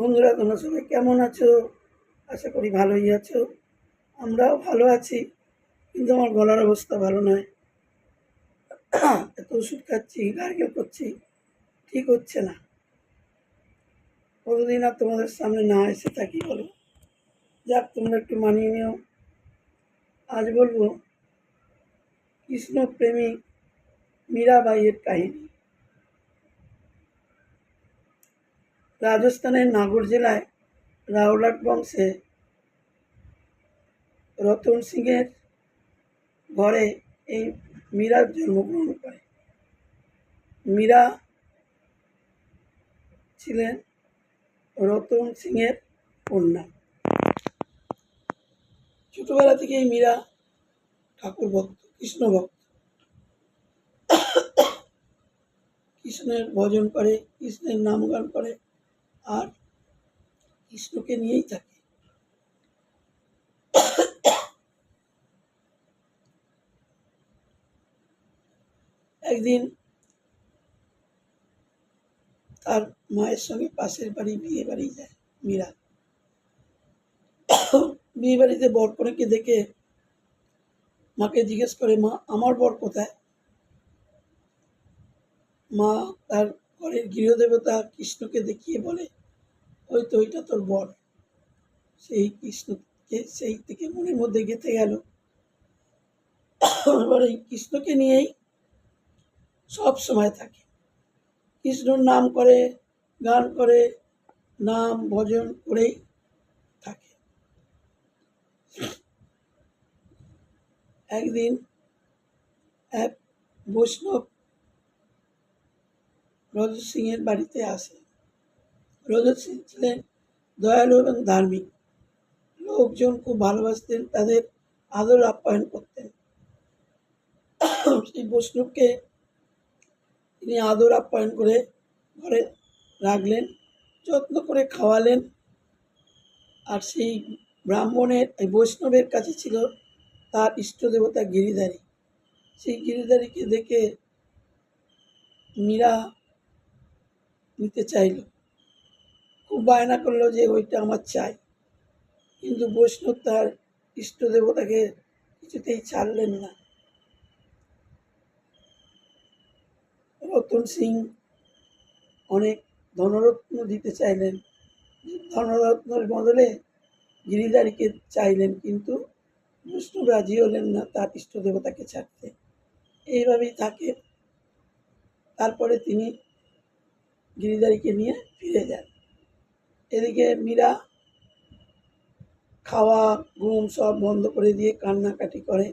বন্ধুরা, তোমরা সবাই কেমন আছো? আশা করি ভালোই আছো। আমরাও ভালো আছি, কিন্তু আমার গলার অবস্থা ভালো নয়। এত ওষুধ খাচ্ছি, গার্গেল করছি, ঠিক হচ্ছে না। কতদিন আর তোমাদের সামনে না এসে থাকি বলো? যাক, তোমরা একটু মানিয়ে নিও। আজ বলবো কৃষ্ণ প্রেমিক মীরাবাইয়ের কাহিনী। রাজস্থানের নাগর জেলায় রাওলাট বংশে রতন সিংয়ের ঘরে এই মীরা জন্মগ্রহণ করে। মীরা ছিলেন রতন সিংয়ের কন্যা। ছোটবেলা থেকেই মীরা ঠাকুর ভক্ত, কৃষ্ণ ভক্ত। কৃষ্ণের ভজন করে, কৃষ্ণের নাম গান করে, আর কৃষ্ণকে নিয়েই থাকে। একদিন তার মায়ের সঙ্গে পাশের বাড়ি বিয়ে বাড়ি যায় মীরা। বিয়ে বাড়িতে বরকনেকে দেখে মাকে জিজ্ঞেস করে, মা, আমার বর কোথায়? মা তার ঘরের গৃহদেবতা কৃষ্ণকে দেখিয়ে বলে, ওই তো, ওইটা তোর বর। সেই কৃষ্ণকে সেই থেকে মনের মধ্যে গেঁথে গেল। এবার এই কৃষ্ণকে নিয়েই সব সময় থাকে। কৃষ্ণর নাম করে, গান করে, নাম ভজন করেই থাকে। একদিন এক বৈষ্ণব রজত সিংয়ের বাড়িতে আসে। রজত সিং ছিলেন দয়ালু এবং ধার্মিক। লোকজন খুব ভালোবাসতেন, তাদের আদর আপ্যায়ন করতেন। সেই বৈষ্ণবকে তিনি আদর আপ্যায়ন করে ঘরে রাখলেন, যত্ন করে খাওয়ালেন। আর সেই ব্রাহ্মণের, এই বৈষ্ণবের কাছে ছিল তার ইষ্ট দেবতা গিরিধারী। সেই গিরিধারীকে দেখে মীরা নিতে চাইল, খুব বায়না করলো যে ওইটা আমার চাই। কিন্তু বৈষ্ণব তার ইষ্ট দেবতাকে কিছুতেই ছাড়লেন না। রতন সিং অনেক ধনরত্ন দিতে চাইলেন, ধনরত্নের বদলে গিরিধারীকে চাইলেন, কিন্তু বৈষ্ণব রাজি হলেন না তার ইষ্ট দেবতাকে ছাড়তে। এইভাবেই থাকে। তারপরে তিনি গিরিধারীকে নিয়ে ফিরে যান। এদিকে মীরা খাওয়া ঘুম সব বন্ধ করে দিয়ে কান্নাকাটি করে।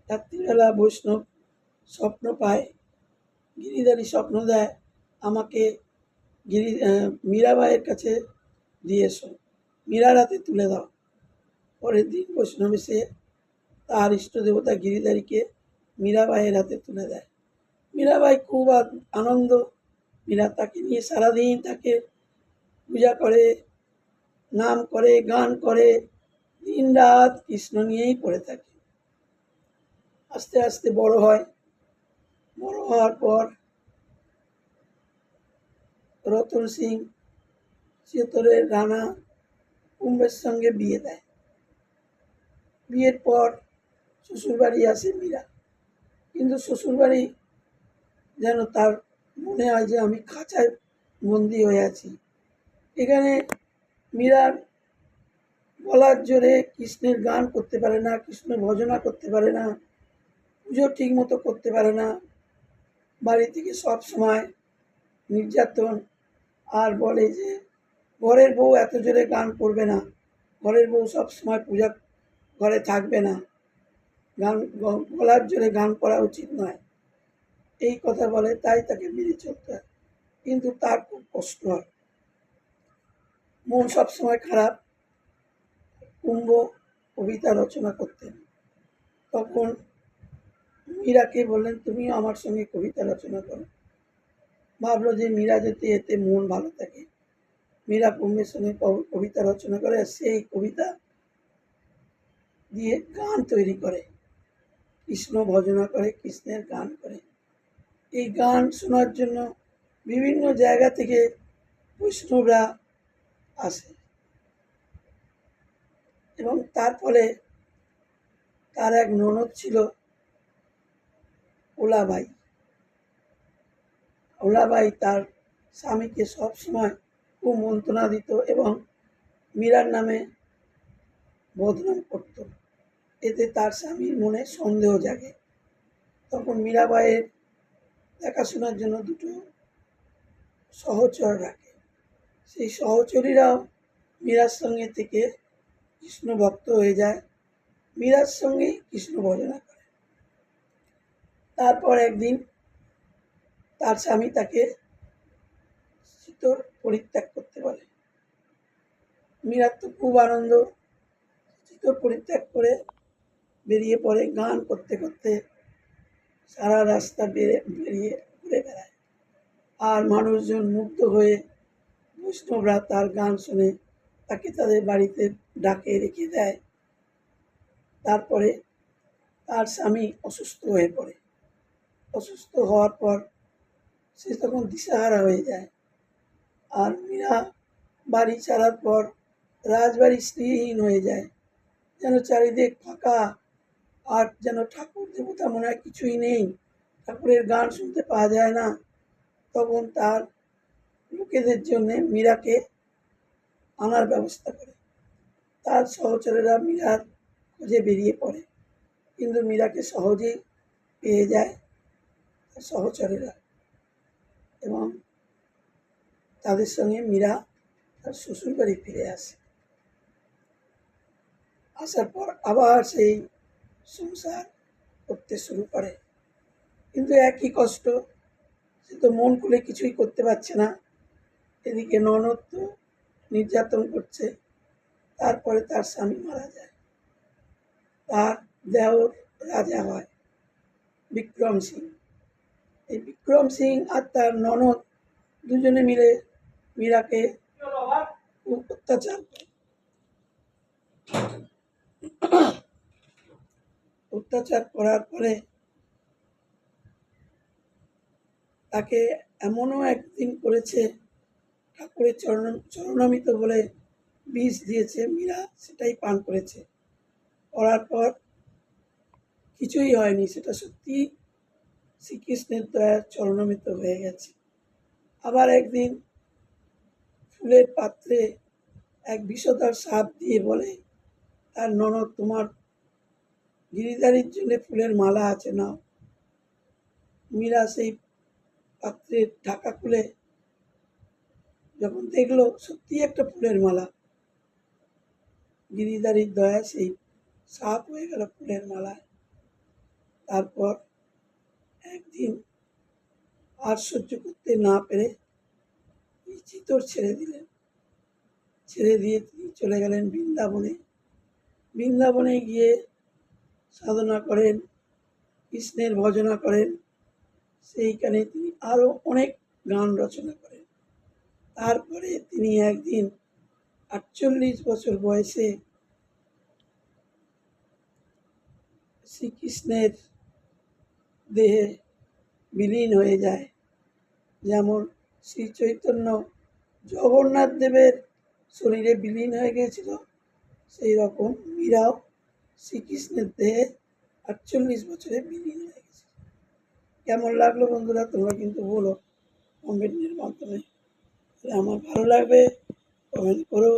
রাত্রিবেলা বৈষ্ণব স্বপ্ন পায়, গিরিধারী স্বপ্ন দেয়, আমাকে মীরাবাইয়ের কাছে দিয়ে এসো, মীরার হাতে তুলে দাও। পরের দিন বৈষ্ণব এসে তার ইষ্ট দেবতা গিরিধারীকে মীরাবাইয়ের হাতে তুলে দেয়। মীরাবাই খুব আনন্দ। মীরা তাকে নিয়ে সারাদিন তাকে পূজা করে, নাম করে, গান করে, দিন রাত কৃষ্ণ নিয়েই পড়ে থাকে। আস্তে আস্তে বড় হয়। বড় হওয়ার পর রতন সিং চিতরের রানা কুম্ভের সঙ্গে বিয়ে দেয়। বিয়ের পর শ্বশুরবাড়ি আসে মীরা, কিন্তু শ্বশুরবাড়ি যেন তার মনে হয় যে আমি খাঁচায় বন্দি হয়ে আছি। এখানে মীরার গলার জোরে কৃষ্ণের গান করতে পারে না, কৃষ্ণ ভজনা করতে পারে না, পুজো ঠিক মতো করতে পারে না। বাড়ি থেকে সব সময় নির্যাতন, আর বলে যে ঘরের বউ এত জোরে গান করবে না, ঘরের বউ সব সময় পূজা ঘরে থাকবে না, গান গলার জোরে গান করা উচিত নয়, এই কথা বলে। তাই তাকে মেনে চলতে হয়, কিন্তু তার খুব কষ্ট হয়, মন সবসময় খারাপ। কুম্ভ কবিতা রচনা করতেন। তখন মীরাকে বললেন, তুমিও আমার সঙ্গে কবিতা রচনা করো। ভাবলো যে মীরা যাতে এতে মন ভালো থাকে, মীরা কুম্ভের সঙ্গে কবিতা রচনা করে, আর সেই কবিতা দিয়ে গান তৈরি করে, কৃষ্ণ ভজনা করে, কৃষ্ণের গান করে। এই গান শোনার জন্য বিভিন্ন জায়গা থেকে বৈষ্ণবরা আসে এবং তার ফলে তার এক ননদ ছিল ওলাবাই। ওলাবাই তার স্বামীকে সবসময় খুব মন্ত্রণা দিত এবং মীরার নামে বদনাম করত। এতে তার স্বামীর মনে সন্দেহ জাগে। তখন মীরাবাইয়ের দেখাশোনার জন্য দুটো সহচর রাখে। সেই সহচরীরাও মীরার সঙ্গে থেকে কৃষ্ণ ভক্ত হয়ে যায়, মীরার সঙ্গেই কৃষ্ণ ভজনা করে। তারপর একদিন তার স্বামী তাকে চিতর পরিত্যাগ করতে বলে। মীরার তো খুব আনন্দ, চিতর পরিত্যাগ করে বেরিয়ে পড়ে, গান করতে করতে সারা রাস্তা বেরিয়ে ঘুরে বেড়ায়। আর মানুষজন মুগ্ধ হয়ে বৈষ্ণবরা তার গান শুনে তাকে তাদের বাড়িতে ডাকে রেখে দেয়। তারপরে তার স্বামী অসুস্থ হয়ে পড়ে। অসুস্থ হওয়ার পর সে তখন দিশাহারা হয়ে যায়। আর মীরা বাড়ি ছাড়ার পর রাজবাড়ি শ্রীহীন হয়ে যায়, যেন চারিদিক ফাঁকা, আর যেন ঠাকুর দেবতা মনে হয় কিছুই নেই, ঠাকুরের গান শুনতে পাওয়া যায় না। তখন তার লোকেদের জন্য মীরাকে আনার ব্যবস্থা করে। তার সহচরেরা মীরার খোঁজে বেরিয়ে পড়ে, কিন্তু মীরাকে সহজেই পেয়ে যায় তার সহচরেরা এবং তাদের সঙ্গে মীরা তার শ্বশুর বাড়ি ফিরে আসে। আসার পর আবার সেই সংসার করতে শুরু করে, কিন্তু একই কষ্ট, সে তো মন খুলে কিছুই করতে পারছে না। এদিকে ননদ তো নির্যাতন করছে। তারপরে তার স্বামী মারা যায়। তার দেওর রাজা হয় বিক্রম সিং। এই বিক্রম সিং আর তার ননদ দুজনে মিলে মীরাকে খুব অত্যাচার করে। অত্যাচার করার পরে তাকে এমনও একদিন করেছে, ঠাকুরের চরণামৃত বলে বিষ দিয়েছে, মীরা সেটাই পান করেছে। করার পর কিছুই হয়নি, সেটা সত্যি শ্রীকৃষ্ণের দয়ার চরণামৃত হয়ে গেছে। আবার একদিন ফুলের পাত্রে এক বিষধর সাপ দিয়ে বলে তার ননদ, তোমার গিরিধারীর জন্য ফুলের মালা আছে, নাও। মীরা সেই পাত্রের ঢাকা খুলে যখন দেখলো সত্যি একটা ফুলের মালা, গিরিধারীর দয়া সেই সাপ হয়ে গেল ফুলের মালায়। তারপর একদিন আর সহ্য করতে না পেরে চিতর ছেড়ে দিলেন। ছেড়ে দিয়ে তিনি চলে গেলেন বৃন্দাবনে। বৃন্দাবনে গিয়ে সাধনা করেন, কৃষ্ণের ভজনা করেন। সেইখানে তিনি আরও অনেক গান রচনা করেন। তারপরে তিনি একদিন 48 বছর বয়সে শ্রীকৃষ্ণের দেহে বিলীন হয়ে যায়। যেমন শ্রী চৈতন্য জগন্নাথ দেবের শরীরে বিলীন হয়ে গিয়েছিল, সেই রকম মীরাও শ্রীকৃষ্ণের দেহে 48 বছরে বিলীন হয়ে গেছে। কেমন লাগলো বন্ধুরা, তোমরা কিন্তু বলো কমেন্টের মাধ্যমে। আমার ভালো লাগবে, কমেন্ট করো।